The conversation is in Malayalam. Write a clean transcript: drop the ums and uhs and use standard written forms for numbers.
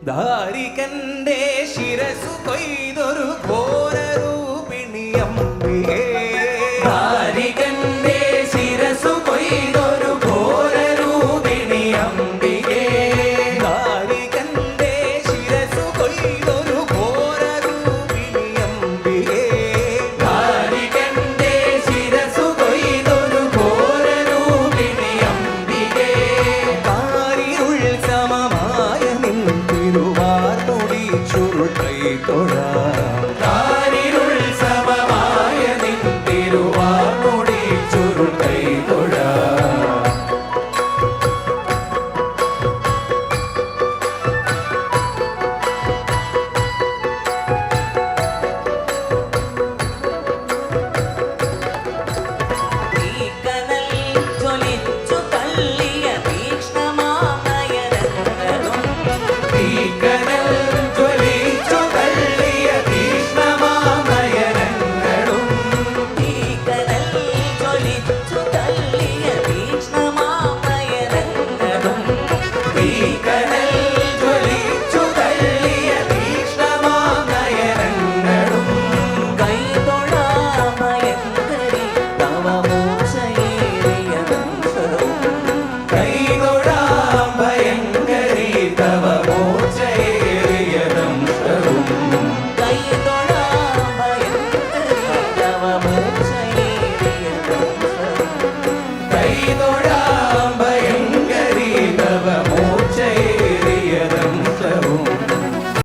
ധാരികന്റെ ശിരസു കൊയ്തൊരു ഘോരരൂപിണിയംബികേ ധാരികന്റെ ശിരസു കൊയ്തൊരു ഘോരരൂപിണിയംബികേ ധാരികന്റെ ശിരസു കൊയ്തൊരു ഘോരരൂപിണിയംബികേ ധാരികന്റെ ശിരസു കൊയ്തൊരു ഘോരരൂപിണിയംബികേ കാരിരുൾ സമമായ നിൻ തിരുവാർമുടി ചുരുട്ടൈ തൊഴാം കാരിരുൾ സമമായ നിൻ തിരുവാർമുടി ചുരുട്ടൈ തൊഴാം Vamos